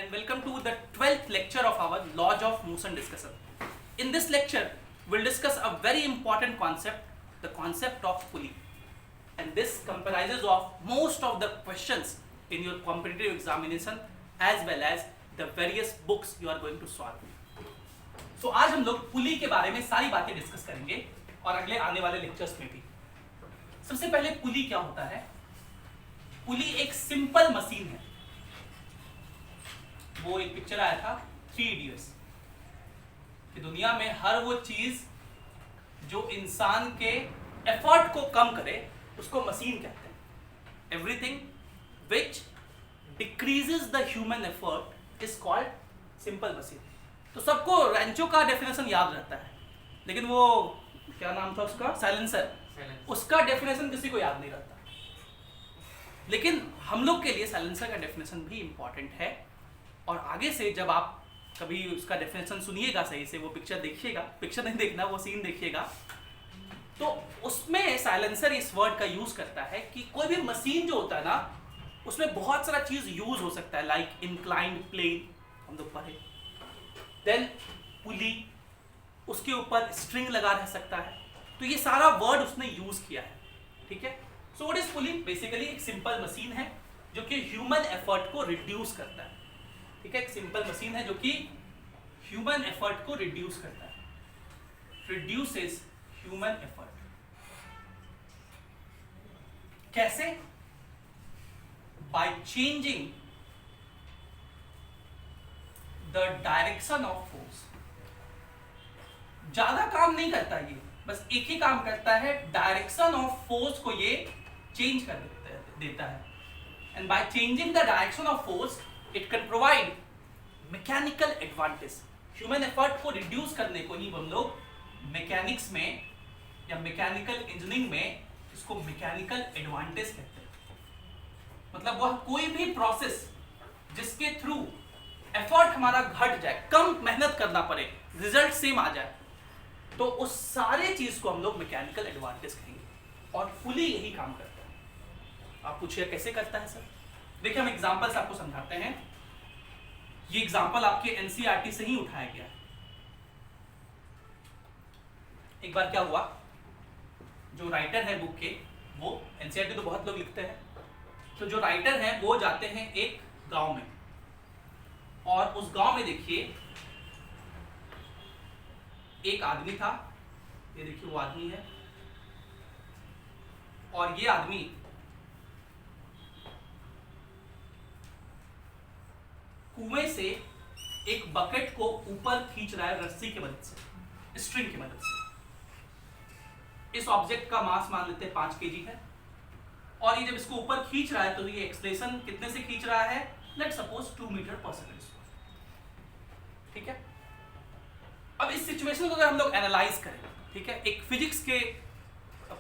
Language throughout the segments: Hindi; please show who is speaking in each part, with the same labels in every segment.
Speaker 1: and welcome to the 12th lecture of our Laws of Motion discussion. In this lecture, we'll discuss a very important concept, the concept of pulley. And this comprises of most of the questions in your competitive examination as well as the various books you are going to solve. So आज हम लोग पुली के बारे में सारी बातें डिस्कस करेंगे और अगले आने वाले लेक्चर्स में भी. सबसे पहले पुली क्या होता है? पुली एक सिंपल मशीन है. वो एक पिक्चर आया था 3 इडियट्स कि दुनिया में हर वो चीज जो इंसान के एफर्ट को कम करे उसको मशीन कहते हैं. Everything which decreases the human effort is called simple machine. तो सबको रेंचो का डेफिनेशन याद रहता है, लेकिन वो क्या नाम था उसका, साइलेंसर, उसका डेफिनेशन किसी को याद नहीं रहता. लेकिन हम लोग के लिए साइलेंसर का डेफिनेशन भी इंपॉर्टेंट है. और आगे से जब आप कभी उसका डेफिनेशन सुनिएगा, सही से वो पिक्चर देखिएगा, पिक्चर नहीं देखना, वो सीन देखिएगा, तो उसमें साइलेंसर इस वर्ड का यूज करता है कि कोई भी मशीन जो होता है ना, उसमें बहुत सारा चीज यूज हो सकता है, लाइक इंक्लाइंड प्लेन हम लोग पढ़े, देन पुली, उसके ऊपर स्ट्रिंग लगा रह सकता है. तो ये सारा वर्ड उसने यूज किया है. ठीक है. So what is pulley? Basically एक सिंपल मशीन है जो कि ह्यूमन एफर्ट को रिड्यूस करता है. ठीक है. एक सिंपल मशीन है जो कि ह्यूमन एफर्ट को रिड्यूस करता है. Reduces human effort. कैसे? By changing the direction of force. ज्यादा काम नहीं करता ये, बस एक ही काम करता है, डायरेक्शन ऑफ फोर्स को ये चेंज कर देता है. And bye changing the direction of force it can provide mechanical advantage. Human effort को रिड्यूस करने को ही हम लोग मैकेनिक्स में या मैकेनिकल इंजीनियरिंग में इसको मैकेनिकल एडवांटेज कहते हैं. मतलब वह कोई भी प्रोसेस जिसके थ्रू एफर्ट हमारा घट जाए, कम मेहनत करना पड़े, रिजल्ट सेम आ जाए, तो उस सारे चीज को हम लोग मैकेनिकल एडवांटेज कहेंगे. और पुली यही काम करता है. आप पूछिए कैसे करता है सर? देखिए हम एग्जांपल से आपको समझाते हैं. ये एग्जांपल आपके एनसीईआरटी से ही उठाया गया है. एक बार क्या हुआ, जो राइटर है बुक के, वो एनसीईआरटी तो बहुत लोग लिखते हैं, तो जो राइटर हैं वो जाते हैं एक गांव में, और उस गांव में देखिए एक आदमी था. ये देखिए वो आदमी है, और ये आदमी कुएं से एक बकेट को ऊपर खींच रहा है रस्सी की मदद से, स्ट्रिंग की मदद से. इस ऑब्जेक्ट का मास मान लेते हैं 5 केजी है, और ये जब इसको ऊपर खींच रहा है तो ये एक्सलेशन कितने से खींच रहा है? लेट सपोज 2 मीटर पर सेकंड. ठीक है. अब इस सिचुएशन को अगर हम लोग एनालाइज करें, ठीक है, एक फिजिक्स के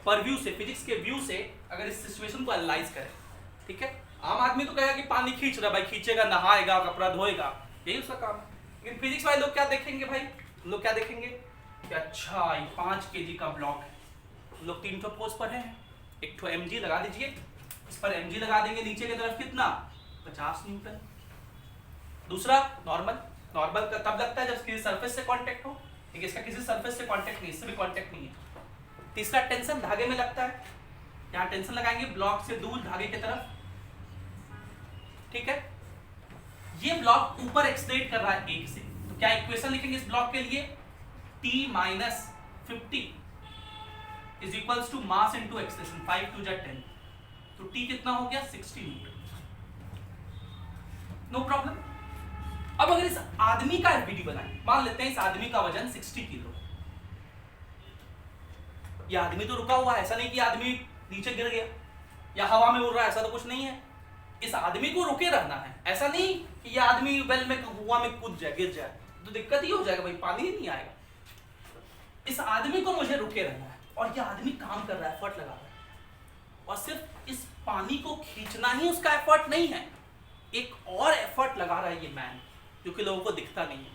Speaker 1: परव्यू से, फिजिक्स के व्यू से अगर इस सिचुएशन को एनालाइज करें, ठीक है, आम आदमी तो कहेगा कि पानी खींच रहा है, भाई खींचेगा, नहाएगा, कपड़ा धोएगा, यही उसका काम है. लेकिन फिजिक्स वाले लोग क्या देखेंगे भाई? लोग क्या देखेंगे कि अच्छा ये 5 केजी का ब्लॉक है, लोग 3 ठो फोर्स पर हैं, एक ठो mg लगा दीजिए, इस पर mg लगा देंगे, नीचे की तरफ कितना? 50 न्यूटन. दूसरा नॉर्मल का तब लगता है जब किसी सरफेस से कांटेक्ट हो, ठीक है, इसका किसी सरफेस से कांटेक्ट नहीं, इससे भी कांटेक्ट नहीं है. तीसरा टेंशन धागे में लगता है, यहाँ टेंशन लगाएंगे ब्लॉक से दूर धागे की तरफ. ठीक है. ये ब्लॉक ऊपर एक्सलेट कर रहा है 1 से, तो क्या इक्वेशन लिखेंगे इस ब्लॉक के लिए? T - 50 is equals to mass into acceleration, 5 2 जा 10, तो T कितना हो गया? 60 न्यूटन. No problem. अब अगर इस आदमी का एफबीडी बनाए, मान लेते हैं इस आदमी का वजन 60 किलो. यह आदमी तो रुका हुआ है, ऐसा नहीं कि आदमी नीचे गिर गया या हवा में उड़ रहा है, ऐसा तो कुछ नहीं है. इस आदमी को रुके रहना है, ऐसा नहीं कि यह आदमी वेल में, कुआं में कूद जाए, गिर जाए, तो दिक्कत ही हो जाएगा भाई, पानी ही नहीं आएगा. इस आदमी को मुझे रुके रहना है, और यह आदमी काम कर रहा है, एफर्ट लगा रहा है, और सिर्फ इस पानी को खींचना ही उसका एफर्ट नहीं है, एक और एफर्ट लगा रहा है ये मैन, जो कि लोगों को दिखता नहीं है.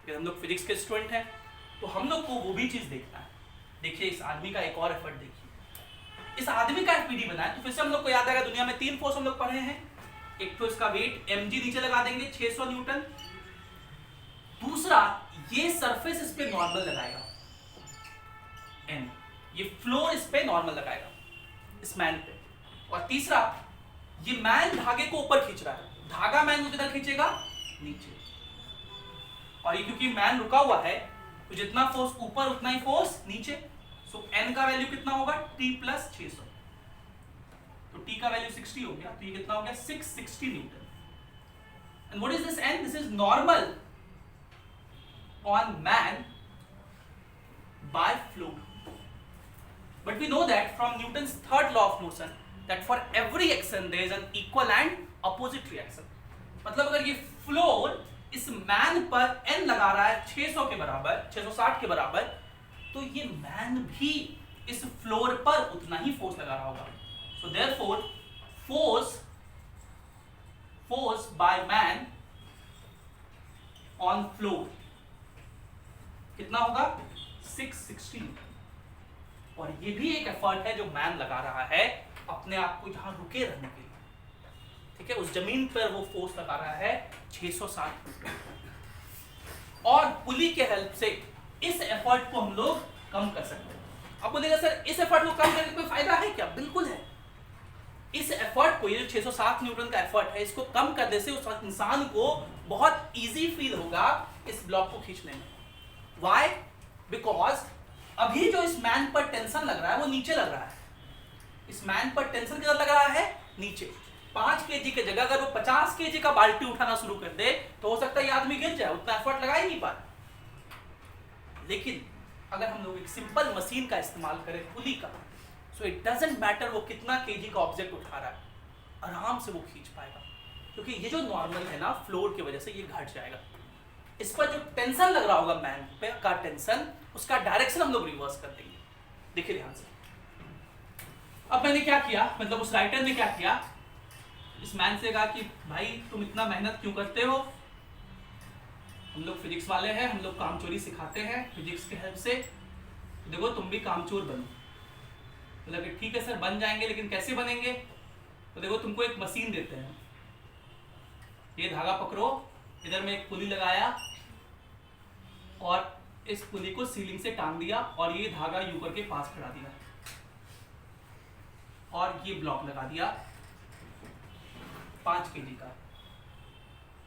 Speaker 1: अगर हम लोग फिजिक्स के स्टूडेंट हैं तो हम लोग को वो भी चीज देखना है. देखिए इस आदमी का एक और एफर्ट देखिए. इस आदमी का एफपीडी बनाए तो फिर से हम लोग को याद आएगा, दुनिया में 3 फोर्स हम लोग पढ़े हैं, एक तो इसका वेट mg नीचे लगा देंगे 600 न्यूटन। दूसरा, ये सरफेस इस पे नॉर्मल लगाएगा n, ये फ्लोर इस पे नॉर्मल लगाएगा इस मैन पे। और तीसरा, ये मैन धागे को ऊपर खींच रहा है, धागा मैन को किधर खींचेगा, नीचे। और ये क्योंकि मैन रुका हुआ है तो जितना फोर्स ऊपर उतना ही फोर्स नीचे। सो n का वैल्यू कितना होगा, t प्लस 600। तो t का वैल्यू 60 हो गया, तो ये कितना हो गया 660 Newton. And what is this n? This is normal on man by floor. But we know that from Newton's third law of motion that for every action there is an equal and opposite reaction. मतलब अगर ये फ्लोर इस मैन पर n लगा रहा है 600 के बराबर, 660 के बराबर, तो ये मैन भी इस फ्लोर पर उतना ही फोर्स लगा रहा होगा। So therefore force by man on floor कितना होगा 660। और ये भी एक एफर्ट है जो मैन लगा रहा है अपने आप को यहां रुके रहने के लिए, ठीक है। उस जमीन पर वो फोर्स लगा रहा है 660 न्यूटन। और पुली के हेल्प से इस एफर्ट को हम लोग कम कर सकते हैं। अब बोलेगा सर इस एफर्ट को कम करने का कोई फायदा है क्या? बिल्कुल है। इस एफर्ट को, ये जो 660 न्यूटन का एफर्ट है, इसको कम करने से उस इंसान को बहुत इजी फील होगा इस ब्लॉक को खींचने में। Why? Because अभी जो इस मैन पर टेंशन लग रहा है वो नीचे लग रहा है। इस मैन पर टेंशन किधर लग रहा है, नीचे। 5 केजी के जगह अगर वो 50 केजी का बाल्टी उठाना शुरू कर दे तो हो सकता है ये आदमी गिर जाए, उतना एफर्ट लगा ही नहीं पा रहा। लेकिन अगर हम लोग एक सिंपल मशीन का इस्तेमाल करें, पुली का, सो इट डजंट मैटर वो कितना केजी का ऑब्जेक्ट उठा रहा है, आराम से वो खींच पाएगा। क्योंकि ये जो नॉर्मल है ना, फ्लोर की वजह से ये घट जाएगा। इस पर जो टेंशन लग रहा होगा मैन पे का टेंशन, उसका डायरेक्शन हम लोग रिवर्स कर देंगे। देखिए ध्यान से। अब मैंने क्या किया, मतलब उस राइटर ने क्या किया, इस मैन से कहा कि भाई तुम इतना मेहनत क्यों करते हो, हम लोग फिजिक्स वाले हैं, हम लोग कामचोरी सिखाते हैं फिजिक्स के हेल्प से, तो देखो तुम भी कामचोर बनो। मतलब कि ठीक है सर बन जाएंगे, लेकिन कैसे बनेंगे? तो देखो तुमको एक मशीन देते हैं, ये धागा पकड़ो, इधर में एक पुली लगाया और इस पुली को सीलिंग से टांग दिया और ये धागा यू करके पास खड़ा दिया और ये ब्लॉक लगा दिया 5 केजी का।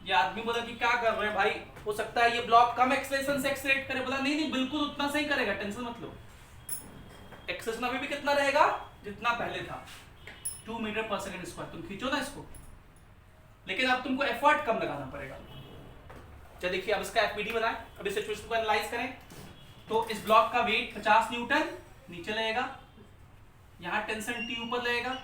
Speaker 1: ये आदमी बोला कि क्या कर रहे हैं भाई, हो सकता है ये ब्लॉक कम एक्सेलरेशन से एक्सेलरेट करे। बोला नहीं नहीं बिल्कुल उतना सही करेगा, टेंशन मत लो। एक्सेलरेशन अभी भी कितना रहेगा जितना पहले था, 2 मीटर पर सेकंड स्क्वायर। तुम खींचो ना इसको, लेकिन अब तुमको एफर्ट कम लगाना पड़ेगा। चलिए देखिए अब इसका एफबीडी बनाएं, अब इस सिचुएशन को एनालाइज करें। तो इस ब्लॉक का वेट 50 न्यूटन नीचे लगेगा, यहां टेंशन टी ऊपर लगेगा।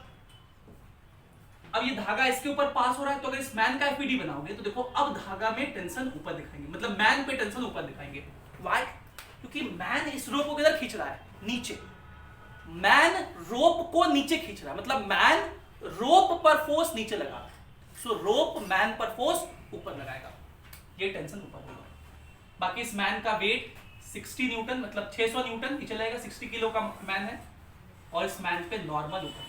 Speaker 1: अब ये धागा इसके ऊपर पास हो रहा है, तो अगर इस मैन का एफबीडी बनाओगे तो देखो अब धागा में टेंशन ऊपर दिखाएंगे, मतलब मैन पे टेंशन ऊपर दिखाएंगे। व्हाई? क्योंकि मैन इस रोप को किधर खींच रहा है, नीचे। मैन रोप को नीचे खींच रहा है, मतलब मैन रोप पर फोर्स नीचे लगा रहा है। सो रोप मैन पर फोर्स ऊपर लगाएगा, ये टेंशन ऊपर होगा। बाकी इस मैन का वेट 60 न्यूटन, मतलब 600 न्यूटन नीचे लगेगा, 60 किलो का मैन है, और इस मैन पे नॉर्मल ऊपर लगेगा।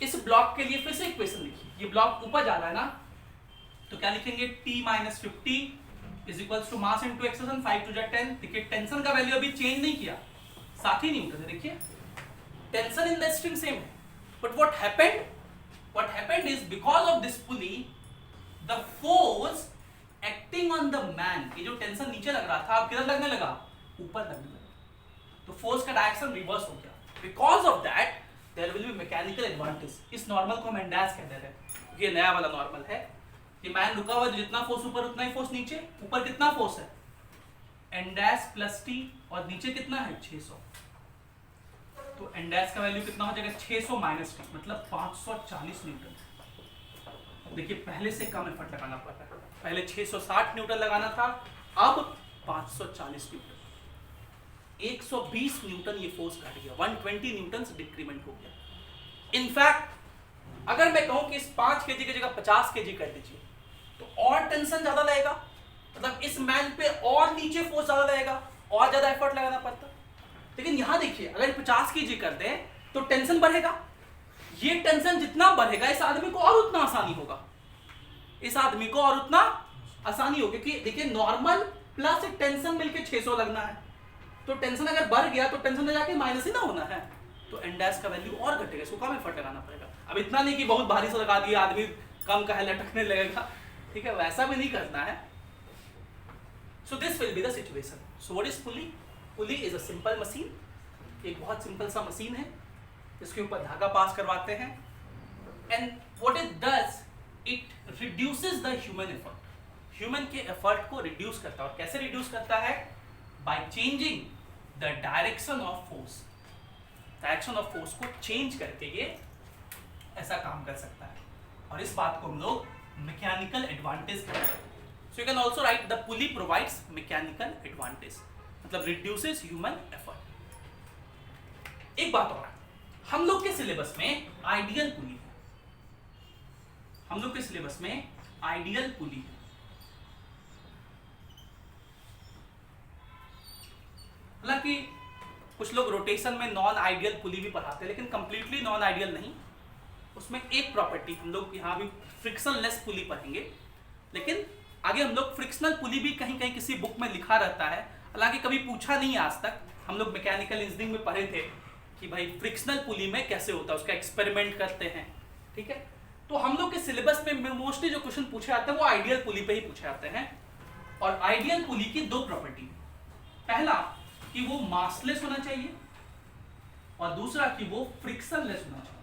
Speaker 1: इस ब्लॉक के लिए फिर से इक्वेशन लिखिए। ये ब्लॉक ऊपर जा रहा है ना, तो क्या लिखेंगे, t - 50 is equals to mass into acceleration, 5 to 10। देखिए टेंशन का वैल्यू अभी चेंज नहीं किया, 7 ही न्यूटन है। देखिए tension in the string same है, but what happened is because of this pulley the force acting on the man, ये जो टेंशन नीचे लग रहा था अब किधर लगने लगा, ऊपर लगने लगा। तो फोर्स का डायरेक्शन रिवर्स हो गया। Because of that there will be mechanical advantage. इस नॉर्मल को हम एंडास कहते हैं, ये नया वाला नॉर्मल है। ये मैन रुका हुआ है, जितना फोर्स ऊपर उतना ही फोर्स नीचे। ऊपर कितना फोर्स है, एन डैश प्लस टी, और नीचे कितना है 600। तो एन डैश का वैल्यू कितना हो जाएगा, 600 माइनस टी, मतलब 540 न्यूटन। देखिए पहले से कम एफर्ट लगाना पड़ रहा है, पहले 660 न्यूटन लगाना था, अब 540 न्यूटन। 120 न्यूटन ये फोर्स घट गया, 120 न्यूटन से डिक्रीमेंट हो गया। इनफैक्ट अगर मैं कहूं कि इस 5 केजी की जगह 50 केजी कर दीजिए तो और टेंशन ज्यादा लगेगा, मतलब इस मैन पे और नीचे फोर्स ज्यादा लगेगा, और ज्यादा एफर्ट लगाना पड़ता। लेकिन यहां देखिए अगर 50 केजी कर दें तो टेंशन बढ़ेगा, ये टेंशन जितना बढ़ेगा इस आदमी को और उतना आसानी होगा, इस आदमी को और उतना आसानी होगी। क्योंकि देखिए नॉर्मल प्लस एक टेंशन मिलके 600 लगना है, तो टेंशन अगर बढ़ गया तो टेंशन में जाके माइनस ही ना होना है, तो एन डैश का वैल्यू और घटेगा, इसको कम एफर्ट लगाना पड़ेगा। अब इतना नहीं कि बहुत भारी से लगा दिया आदमी कम का है लटकने लगेगा, ठीक है, वैसा भी नहीं करना है। So this will be the situation. So what is pulley? Pulley is a simple machine, एक बहुत सिंपल सा मशीन है, इसके ऊपर धागा पास करवाते हैं, and what it does, it reduces the human effort, human के एफर्ट को रिड्यूस करता है। और कैसे रिड्यूस करता है? Bye changing the direction of force, direction of force को चेंज करके ये ऐसा काम कर सकता है, और इस बात को हम लोग मैकेनिकल एडवांटेज कहते हैं। So you can also right the pulley provides mechanical advantage, मतलब रिड्यूसेस ह्यूमन एफर्ट। एक बात और, हम लोग के सिलेबस में आइडियल पुली है, हम लोग के सिलेबस में आइडियल पुली है। हालांकि कुछ लोग रोटेशन में नॉन आइडियल पुली भी पढ़ाते हैं, लेकिन कंप्लीटली नॉन आइडियल नहीं। उसमें एक प्रॉपर्टी, हम लोग यहाँ भी फ्रिक्शनलेस पुली पढ़ेंगे, लेकिन आगे हम लोग फ्रिक्शनल पुली भी कहीं कहीं किसी बुक में लिखा रहता है, हालांकि कभी पूछा नहीं आज तक। हम लोग मैकेनिकल इंजीनियरिंग में पढ़े थे कि भाई फ्रिक्शनल पुली में कैसे होता है, उसका एक्सपेरिमेंट करते हैं, ठीक है। तो हम लोग के सिलेबस में मोस्टली जो क्वेश्चन पूछे जाते हैं वो आइडियल पुली पे ही पूछे जाते हैं। और आइडियल पुली की दो प्रॉपर्टी, पहला कि वो मासलेस होना चाहिए, और दूसरा कि वो फ्रिक्शनलेस होना चाहिए।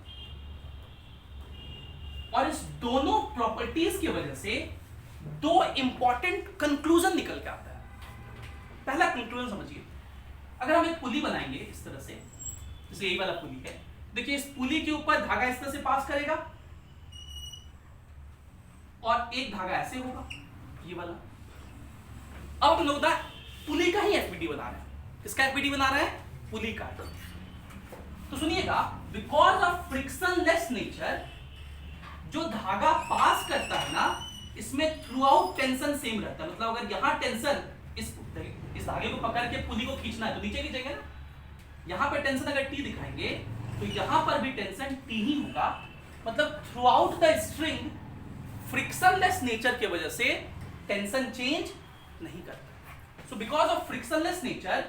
Speaker 1: और इस दोनों प्रॉपर्टीज की वजह से दो इंपॉर्टेंट कंक्लूजन निकल के आता है। पहला कंक्लूजन समझिए, अगर हम एक पुली बनाएंगे इस तरह से, जैसे यही वाला पुली है, देखिए इस पुली के ऊपर धागा इस तरह से पास करेगा, और एक धागा ऐसे होगा, ये वाला। अब हम लोग ना पुली का ही एफबीडी बना रहे हैं। किसका एफबीडी बना रहे हैं? पुली का। तो सुनिएगा, बिकॉज ऑफ फ्रिक्शनलेस नेचर, जो धागा पास करता है ना, इसमें थ्रू आउट टेंशन सेम रहता है। मतलब अगर यहां टेंशन, इस धागे को पकड़ के पुली को खींचना है तो नीचे खींचेंगे ना, यहां पे टेंशन अगर टी दिखाएंगे तो यहां पर भी टेंशन टी ही होगा। मतलब through out the string frictionless nature की वजह से टेंशन चेंज नहीं करता। So because of frictionless nature,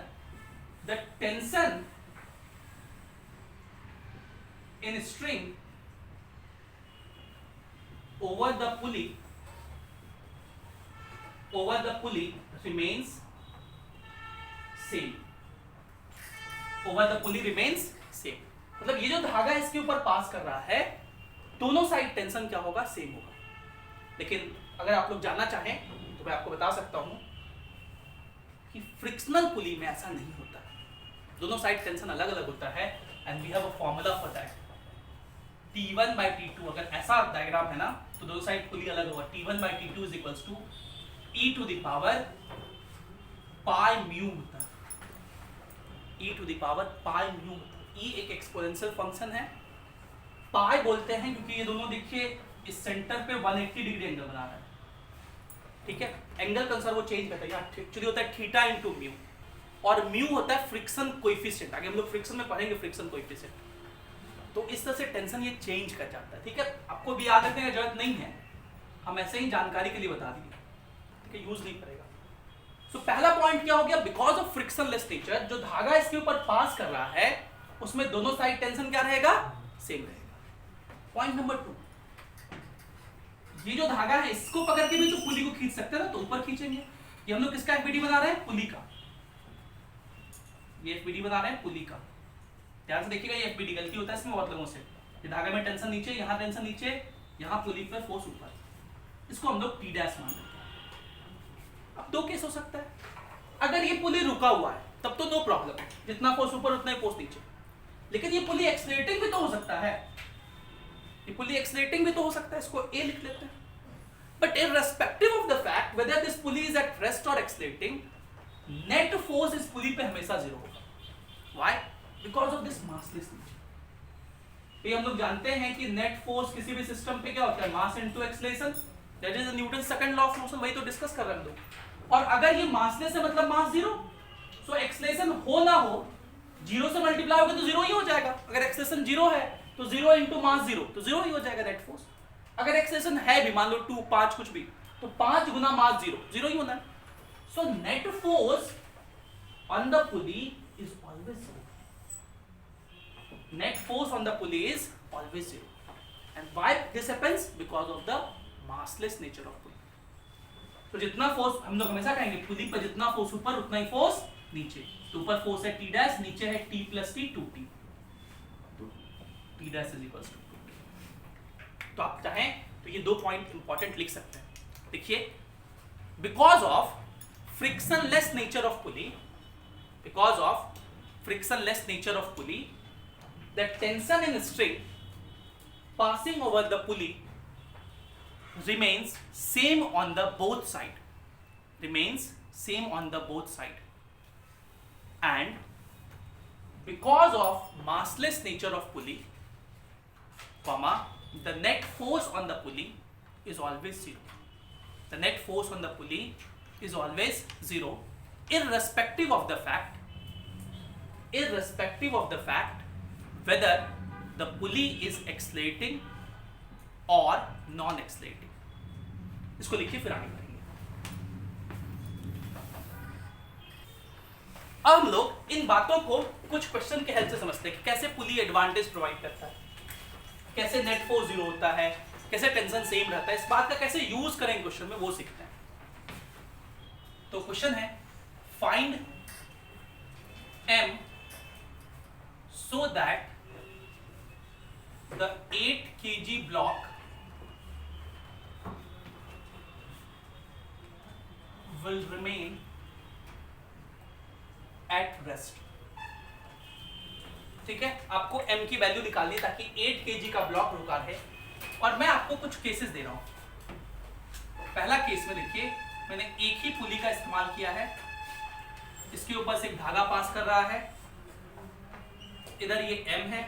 Speaker 1: the tension in string over the pulley remains same, over the pulley remains same। मतलब ये जो धागा इसके ऊपर पास कर रहा है, दोनों साइड टेंशन क्या होगा? सेम होगा। लेकिन अगर आप लोग जानना चाहें तो मैं आपको बता सकता हूं कि फ्रिक्शनल पुली में ऐसा नहीं होता है, दोनों साइड टेंशन अलग अलग होता है, and we have a formula for that. T1 by T2, अगर ऐसा डायग्राम है ना तो दोनों साइड पुली अलग होगा। T1 by T2 is equals to e to the power pi mu होता है, e to the power pi mu। e एक एक्सपोनेंशियल फंक्शन है, पाई बोलते हैं क्योंकि ये दोनों देखिए इस सेंटर पे 180 डिग्री एंगल बना रहा है, ठीक है। एंगल कंसर वो चेंज करता है, एक्चुअली होता है थीटा इंटू म्यू, और म्यू होता है फ्रिक्शन कोएफिशिएंट। आगे हम लोग फ्रिक्शन में पढ़ेंगे फ्रिक्शन कोएफिशिएंट। तो इस तरह से टेंशन ये चेंज कर जाता है, ठीक है। आपको भी याद रखने की जरूरत नहीं है, हम ऐसे ही जानकारी के लिए बता दिए, ठीक है, यूज नहीं करेगा। सो पहला पॉइंट क्या हो गया? बिकॉज ऑफ फ्रिक्शनलेस नेचर, जो धागा इसके ऊपर पास कर रहा है उसमें दोनों साइड टेंशन क्या रहेगा? सेम रहेगा। पॉइंट नंबर 2, ये जो धागा है इसको पकड़ के भी तो पुली को खींच सकते हैं ना, तो ऊपर खींचेंगे। ये हम लोग किसका एफबीडी बना रहे हैं? पुली का। ये एफबीडी बना रहे हैं पुली का। ध्यान से देखिएगा, ये एफबीडी गलती होता है इसमें बहुत लोगों से। ये धागे में टेंशन नीचे, यहाँ टेंशन नीचे, यहाँ पुली पर फोर्स ऊपर, इसको हम लोग टी डैश मान लेते हैं। अब दो केस हो सकता है, अगर ये पुली रुका हुआ है तब तो नो प्रॉब्लम, जितना फोर्स ऊपर उतना ही फोर्स नीचे। लेकिन ये पुली एक्सलेटिंग भी तो हो सकता है, ये पुली एक्सलेटिंग भी तो हो सकता है, इसको ए लिख लेते हैं। But irrespective of the fact whether this pulley is at rest और एक्सलेटिंग, नेट फोर्स इस पुली पे हमेशा जीरो होगा। Why? Because of this massless nature. ये हम लोग जानते हैं कि नेट फोर्स किसी भी सिस्टम पे क्या होता है? मास into acceleration, that is Newton second law of motion, वही तो डिस्कस कर रहे हैं हम लोग। और अगर ये मासलेस है मतलब मास जीरो, सो एक्सेलरेशन हो ना हो, जीरो से मल्टीप्लाई होगा तो जीरो ही हो जाएगा। अगर एक्सेलरेशन जीरो है तो 0 इंटू मास 0, तो 0 ही हो जाएगा नेट फोर्स। अगर एक्सेलरेशन है भी, मान लो 2, 5 कुछ भी, तो 5 गुना मास 0, 0 ही होना है। So net force on the pulley is always 0। Net force on the pulley is always 0। And why this happens? Because of the massless nature of pulley. तो जितना फोर्स हम लोग हमेशा कहेंगे, पुली पर जितना फोर्स ऊपर उतना ही फोर्स नीचे। तो ऊपर फोर्स है T डैश, नीचे है T प्लस T 2T, तो T dash is equals to 2T। तो आप चाहें तो ये 2 पॉइंट इंपॉर्टेंट लिख सकते हैं। देखिए, because of frictionless nature of pulley, because of frictionless nature of pulley, the tension in string passing over the pulley remains same on the both side, remains same on the both side, and because of massless nature of pulley, comma, the net force on the pulley is always 0. The net force on the pulley is always 0, irrespective of the fact whether the pulley is accelerating or non-accelerating. इसको लिखिए, फिर आगे बढ़ेंगे। अब हम लोग इन बातों को कुछ क्वेश्चन के हेल्प से समझते हैं कि कैसे पुली एडवांटेज प्रोवाइड करता है, कैसे नेट फोर्स 0 होता है, कैसे टेंशन सेम रहता है। इस बात का कैसे यूज करेंगे क्वेश्चन में, वो सीखते हैं। तो क्वेश्चन है, find m so that the 8 kg block will remain at rest। ठीक है, आपको m की वैल्यू निकालनी है ताकि 8 kg का ब्लॉक रुका रहे। और मैं आपको कुछ केसेस दे रहा हूं। पहला केस में देखिए, मैंने एक ही पुली का इस्तेमाल किया है। इसके ऊपर से एक धागा पास कर रहा है, इधर ये M है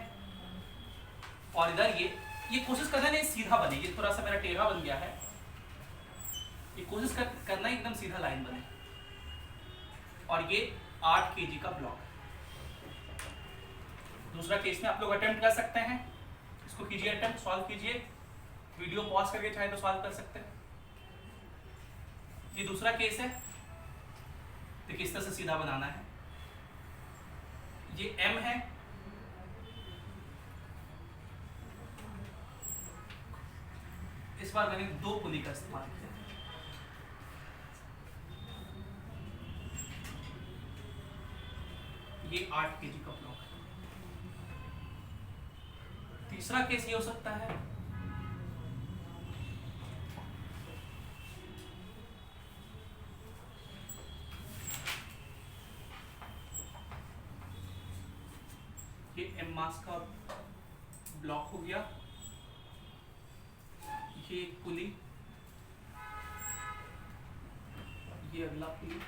Speaker 1: और इधर ये कोशिश करना नहीं सीधा बने, ये थोड़ा सा मेरा टेढ़ा बन गया है। ये कोशिश करना एकदम सीधा लाइन बने। और ये 8 kg का ब्लॉक है। दूसरा केस में आप लोग अटेम्प्ट कर सकते हैं, इसको कीजिए अटेम्प्ट, सॉल्व कीजिए, वीडियो पॉज करके चाहे तो सॉल्व कर सकते हैं। ये दूसरा केस है, देखिए इस तरह से सीधा बनाना है। ये M है, इस बार मैंने 2 पुली का इस्तेमाल किया। ये 8 kg का ब्लॉक है। तीसरा केस ये हो सकता है, ये M मास का ब्लॉक हो गया, ये एक पुली, ये अगला पुली,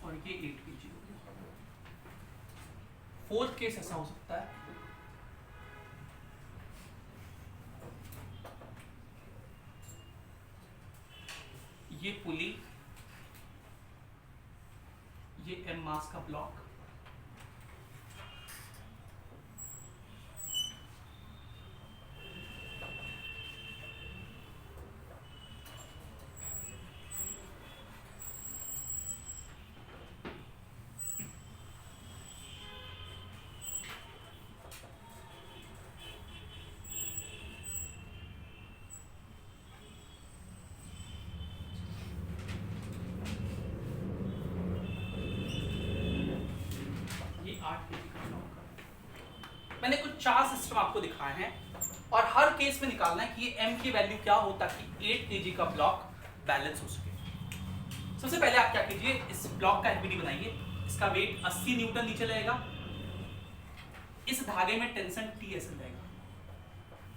Speaker 1: और ये 8 kg हो गया। फोर्थ केस ऐसा हो सकता है, ये पुली, ये M मास का ब्लॉक, मैंने कुछ 4 सिस्टम आपको दिखाए हैं और हर केस में निकालना है कि ये M की वैल्यू क्या हो ताकि 8 kg का ब्लॉक बैलेंस हो सके। सबसे पहले आप क्या कीजिए, इस ब्लॉक का एफबीडी बनाइए। इसका वेट 80 न्यूटन नीचे लगेगा। इस धागे में टेंशन TSL रहेगा।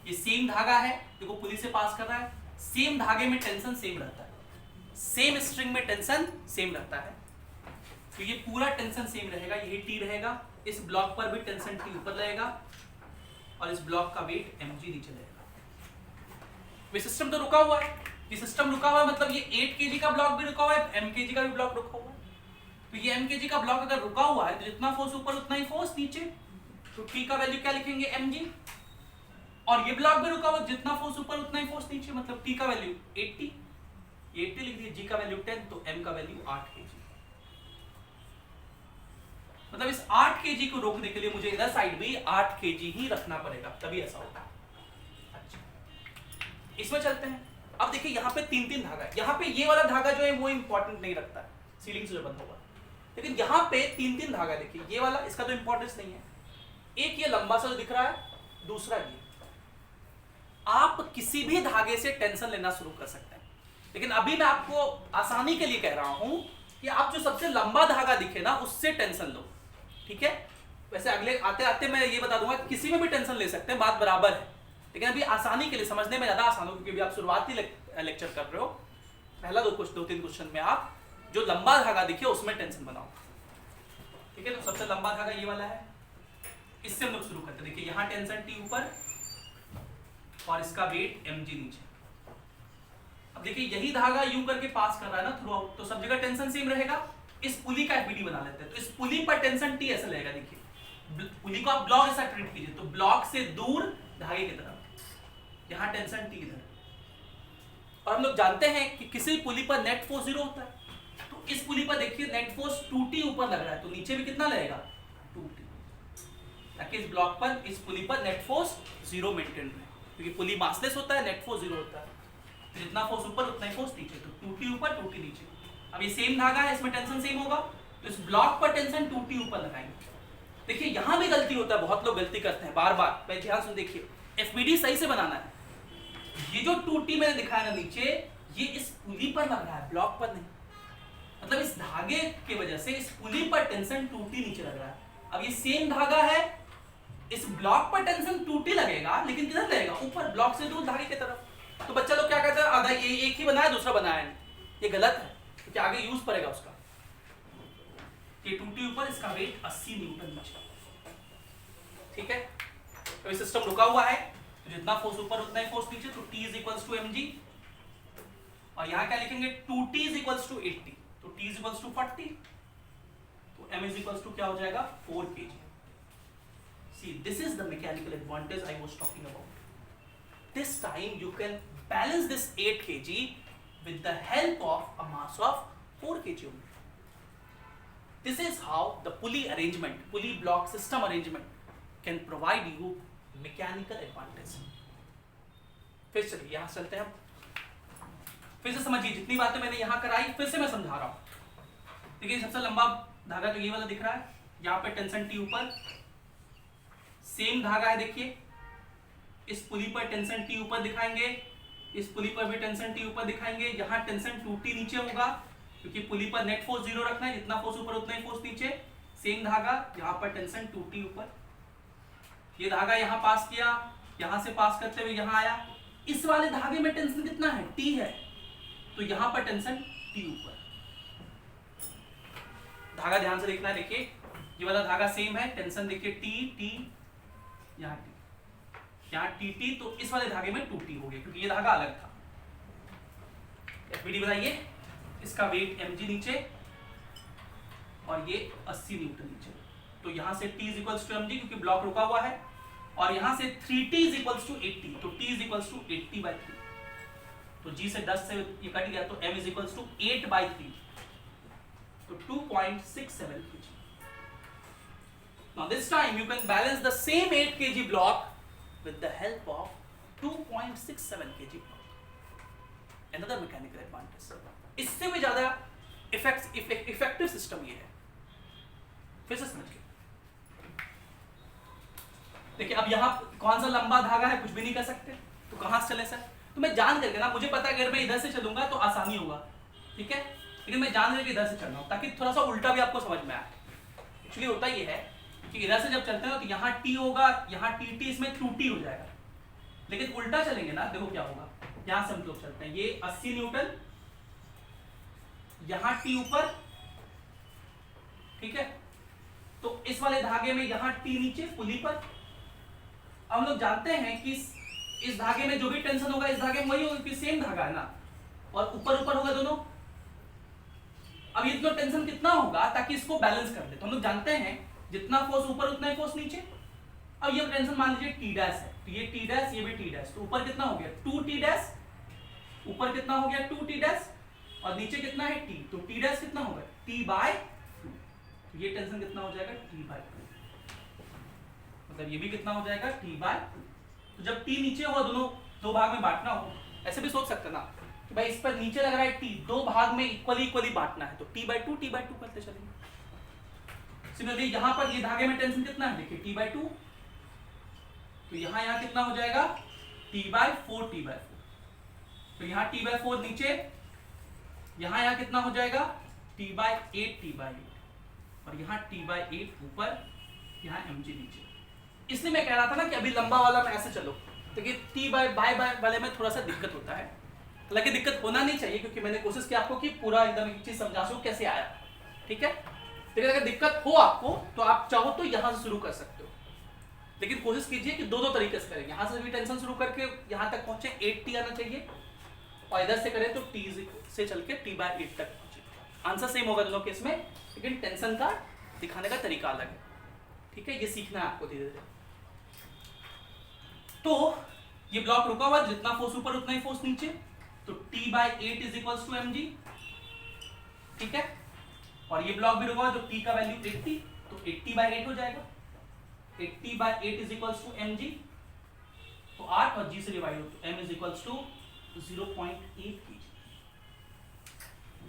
Speaker 1: ये सेम धागा है, देखो पुली से पास कर रहा है, सेम धागे में टेंशन सेम रहता है, सेम स्ट्रिंग में टेंशन सेम रहता है, तो ये पूरा टेंशन सेम रहेगा, यही T रहेगा। इस ब्लॉक पर भी टेंशन T ऊपर रहेगा और इस ब्लॉक का वेट mg नीचे रहेगा। ये सिस्टम तो रुका हुआ है, ये सिस्टम रुका हुआ है मतलब ये 8 kg का ब्लॉक भी रुका हुआ है, m kg का भी ब्लॉक रुका हुआ है। तो ये mkg का ब्लॉक अगर रुका हुआ है तो जितना फोर्स ऊपर उतना ही फोर्स नीचे, तो t का वैल्यू क्या लिखेंगे mg, और ये ब्लॉक भी रुका हुआ, जितना फोर्स ऊपर उतना ही फोर्स नीचे, मतलब t का वैल्यू 80, 80 लिख दिए, g का वैल्यू 10, तो m का वैल्यू 8 kg। मतलब इस 8 kg को रोकने के लिए मुझे इधर साइड भी 8 kg ही रखना पड़ेगा, तभी ऐसा होगा। अच्छा, इसमें चलते हैं। अब देखिए यहाँ पे 3-3 धागा है, यहाँ पे ये वाला धागा जो है वो इंपॉर्टेंट नहीं रखता है, सीलिंग से जो बंद होगा, लेकिन यहाँ पे 3-3 धागा देखिए, ये वाला इसका तो इंपॉर्टेंस नहीं है, एक ये लंबा सा जो दिख रहा है, दूसरा ये। आप किसी भी धागे से टेंशन लेना शुरू कर सकते हैं, लेकिन अभी मैं आपको आसानी के लिए कह रहा हूं कि आप जो सबसे लंबा धागा दिखे ना उससे टेंशन लो, ठीक है। वैसे अगले आते आते मैं ये बता दूंगा किसी में भी टेंशन ले सकते हैं, बात बराबर है, लेकिन अभी आसानी के लिए समझने में ज्यादा आसान हो, क्योंकि अभी आप शुरुआती लेक्चर कर रहे हो। पहला 2-3 क्वेश्चन में आप जो लंबा धागा दिखे उसमें टेंशन बनाओ, ठीक है। तो सबसे लंबा धागा ये वाला है, इससे हम लोग शुरू करते हैं। देखिए यहाँ टेंशन T ऊपर और इसका वेट mg नीचे। अब देखिए यही धागा यूं करके पास कर रहा है ना थ्रू आउट, तो सब जगह टेंशन सेम रहेगा। इस पुली का एफबीडी बना लेते हैं, तो इस पुली पर टेंशन T ऐसा लगेगा। देखिए पुली को आप ब्लॉक ऐसा ट्रीट कीजिए, तो ब्लॉक से दूर धागे की तरफ, यहाँ टेंशन T इधर। और हम लोग जानते हैं कि किसी पुली पर नेट फोर्स 0 होता है, तो इस पुली पर देखिए नेट फोर्स 2T ऊपर लग रहा है, तो नीचे भी कितना लगेगा 2T, ताकि इस ब्लॉक पर, इस पुली पर नेट फोर्स 0 मेंटेन रहे, क्योंकि पुली मासलेस होता है, नेट फोर्स 0 होता है, तो जितना फोर्स ऊपर उतना ही फोर्स नीचे, तो 2T ऊपर 2T नीचे। अब ये सेम धागा है, इसमें टेंशन सेम होगा, तो इस ब्लॉक पर टेंशन 2T ऊपर लगाएंगे। देखिए यहां भी गलती होता है, बहुत लोग गलती करते हैं बार बार, पहले ध्यान से देखिए, एफबीडी सही से बनाना है। ये जो 2T मैंने दिखाया ना नीचे, ये इस पुली पर लग रहा है, ब्लॉक पर नहीं, मतलब इस धागे की वजह से इस पुली पर टेंशन 2T नीचे लग रहा है। अब ये सेम धागा है, इस ब्लॉक पर टेंशन 2T लगेगा, लेकिन किधर लगेगा, ऊपर, ब्लॉक से दूर धागे की तरफ। तो बच्चा लोग क्या कहते हैं, आधा ये एक ही बनाया दूसरा बनाया नहीं, ये गलत है, क्योंकि आगे यूज पड़ेगा उसका। ये 2T ऊपर, इसका वेट 80 न्यूटन नीचे, ठीक है। तो ये सिस्टम रुका हुआ है, तो जितना फोर्स ऊपर उतना ही फोर्स नीचे, तो T is equals to mg, और यहाँ क्या लिखेंगे 2T इज इक्वल्स टू 80, तो T इज इक्वल्स टू 40, तो m इज इक्वल्स टू क्या हो जाएगा 4 kg। See, this is the mechanical advantage I was talking about. This time you can balance this 8 kg with the help of a mass of 4 kg only. This is how the pulley arrangement, pulley block system arrangement can provide you mechanical advantage. फिर चलिए यहाँ चलते हैं, फिर से समझिए, जितनी बातें मैंने यहाँ कराई फिर से मैं समझा रहा हूँ। देखिए सबसे लंबा धागा तो ये वाला दिख रहा है, यहाँ पे टेंशन T ऊपर, सेम धागा है, देखिए इस पुली पर टेंशन T ऊपर दिखाएंगे, इस पुली पर भी टेंशन T ऊपर दिखाएंगे, यहाँ टेंशन 2T नीचे होगा, क्योंकि पुली पर नेट फोर्स 0 रखना है, जितना फोर्स ऊपर उतना ही फोर्स नीचे। सेम धागा, यहाँ पर टेंशन 2T ऊपर, ये धागा यहाँ पास किया, यहाँ से पास करते हुए यहाँ आया, इस वाले धागे में टेंशन कितना है T है, तो यहाँ पर टेंशन T ऊपर। धागा ध्यान से देखना है, देखिए ये वाला धागा सेम है, टेंशन देखिए T, यहाँ TT, तो इस वाले धागे में 2T हो गया, क्योंकि ये धागा अलग था। एफबीडी बताइए, इसका वेट mg नीचे और ये 80 न्यूटन नीचे, तो यहाँ से T is equals to mg, क्योंकि ब्लॉक रुका हुआ है, और यहाँ से 3T इज इक्वल्स टू 80, तो T इज इक्वल्स टू 80/3, तो G से 10 से ये कट गया, तो m इज इक्वल्स टू 8/3, तो 2.67 kg। Now this time you can balance the same 8 kg block with the help of 2.67 kg block. Another mechanical advantage. इससे भी ज्यादा इफेक्टिव सिस्टम ये है। फिर से समझिए, देखिए अब यहाँ कौन सा लंबा धागा है, कुछ भी नहीं कर सकते, तो कहाँ से चले सर, तो मैं जान करके ना, मुझे पता है अगर मैं इधर से चलूंगा तो आसानी होगा, ठीक है, लेकिन मैं जान करके इधर से चल रहा हूँ ताकि थोड़ा सा उल्टा भी आपको समझ में आए। एक्चुअली होता ये है कि इधर से जब चलते हैं तो यहाँ T होगा, यहाँ TT, इसमें 2T हो जाएगा, लेकिन उल्टा चलेंगे ना, देखो क्या होगा, यहाँ से हम लोग चलते हैं, ये 80 न्यूटन, यहाँ T ऊपर, ठीक है, तो इस वाले धागे में यहाँ T नीचे पुली पर। अब हम लोग जानते हैं कि इस धागे में जो भी टेंशन होगा इस धागे में वही होगा, क्योंकि सेम धागा है ना, और ऊपर ऊपर होगा दोनों, अब ये तो टेंशन कितना होगा ताकि इसको बैलेंस कर ले, तो हम लोग जानते हैं जितना फोर्स ऊपर उतना ही फोर्स नीचे। अब ये टेंशन मान लीजिए टी डैश है, तो ये टी डैश, ये भी टी डैश, तो ऊपर कितना हो गया 2t डैश, ऊपर कितना हो गया 2t डैश, और नीचे कितना है t, तो t डैश कितना होगा t/2, तो ये टेंशन कितना हो जाएगा t/2, मतलब ये भी कितना हो जाएगा t/2। तो जब t नीचे हो, दोनों दो भाग में बांटना हो, ऐसे भी सोच सकते ना कि भाई इस पर नीचे लग रहा है t, दो भाग में इक्वली बांटना है, तो t/2 करते चलेंगे। सिमिलरली यहां पर ये धागे में टेंशन कितना है, देखिए t/2, तो यहां कितना हो जाएगा t/4, तो यहाँ t/4 नीचे, यहाँ कितना हो जाएगा t/8, और यहाँ t/8 ऊपर, यहाँ mg नीचे। इसलिए मैं कह रहा था ना कि अभी लंबा वाला में ऐसे चलो, तो कि t/बाय वाले में थोड़ा सा दिक्कत होता है, हालांकि दिक्कत होना नहीं चाहिए क्योंकि मैंने कोशिश की आपको कि पूरा एकदम एक चीज समझा सकूं कैसे आया, ठीक है। लेकिन अगर दिक्कत हो आपको तो आप चाहो तो यहाँ से शुरू कर सकते हो, लेकिन कोशिश कीजिए कि दो तरीके से करें, यहाँ से भी टेंशन शुरू करके यहाँ तक पहुंचे 8t आना चाहिए, और इधर से करें तो t से चल के t/8 तक पहुंचे। आंसर सेम होगा दोनों केस में, लेकिन टेंशन का दिखाने का तरीका अलग है, ठीक है। ये सीखना है आपको धीरे धीरे। तो ये ब्लॉक रुका हुआ, जितना फोर्स ऊपर उतना ही फोर्स नीचे, तो t/8 = mg, ठीक है। और ये ब्लॉक भी रुका हुआ, जो t का वैल्यू 80, तो 80/8 हो जाएगा, 80/8 = mg, तो 8 और g से डिवाइड हो, तो m = 0.8 kg।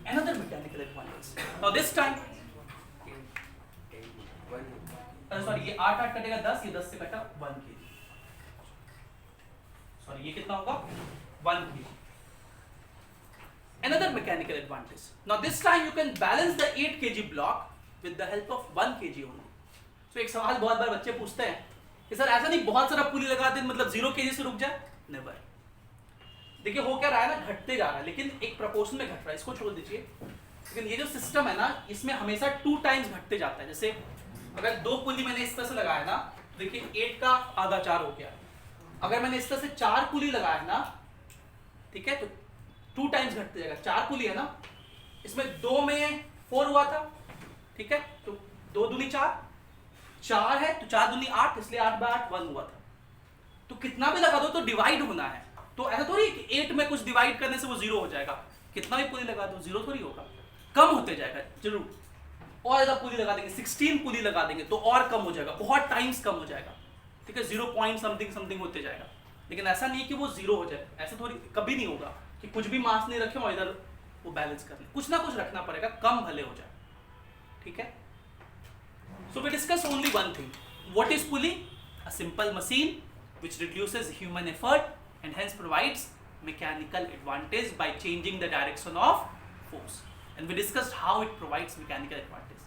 Speaker 1: Another mechanical advantage. Now this time, sorry, ये 8 कटेगा 10, ये 10 से कटा 1 kg। सॉरी, ये कितना होगा 1 kg। Another mechanical advantage. Now this time you can balance the 8 kg block with the help of 1 kg only. So एक सवाल बहुत बार बच्चे पूछते हैं कि सर ऐसा नहीं बहुत सारा पुली लगा दे मतलब 0 kg से रुक जाए, नेवर। देखिए हो क्या रहा है ना, घटते जा रहा है, लेकिन एक प्रोपोर्शन में घट रहा है, इसको छोड़ दीजिए। लेकिन ये जो सिस्टम है ना, इसमें हमेशा 2 टाइम्स घटते जाता है। जैसे अगर 2 पुली मैंने इस तरह से लगाया ना, देखिए 8 का आधा 4 हो गया। अगर मैंने इस तरह से 4 पुली लगाया ना, ठीक है, तो 2 टाइम्स घटते जाएगा। 4 पुली है ना, इसमें 2 में 4 हुआ था, ठीक है, तो 2 दूनी 4, 4 है तो 4 दूनी 8, इसलिए 8/8 1 हुआ था। तो कितना भी लगा दो तो डिवाइड होना है, तो ऐसा थोड़ी कि 8 में कुछ डिवाइड करने से वो 0 हो जाएगा। कितना भी पुली लगा दो 0 थोड़ी होगा, कम होते जाएगा जरूर। और ज्यादा पुली लगा देंगे, 16 पुली लगा देंगे तो और कम हो जाएगा, बहुत टाइम्स कम हो जाएगा, ठीक है, 0 पॉइंट समथिंग होते जाएगा। लेकिन ऐसा नहीं है कि वो 0 हो जाए, ऐसा थोड़ी कभी नहीं होगा कि कुछ भी मास नहीं रखे और इधर वो बैलेंस कर ले। कुछ ना कुछ रखना पड़ेगा, कम भले हो जाए, ठीक है। So we discuss only one thing. What is pulley? A simple machine which reduces human effort and hence provides mechanical advantage by changing the direction of force. And we discussed how it provides mechanical advantage.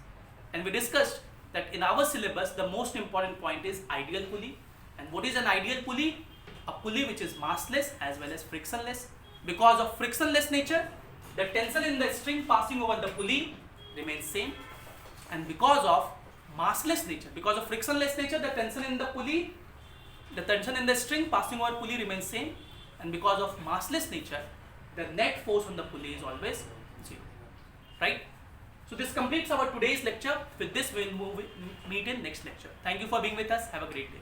Speaker 1: And we discussed that in our syllabus the most important point is ideal pulley. And what is an ideal pulley? A pulley which is massless as well as frictionless. Because of frictionless nature, the tension in the string passing over the pulley remains same. And because of massless nature, because of frictionless nature, the tension in the pulley, the tension in the string passing over pulley remains same. And because of massless nature, the net force on the pulley is always 0. Right? So this completes our today's lecture. With this, we will meet in next lecture. Thank you for being with us. Have a great day.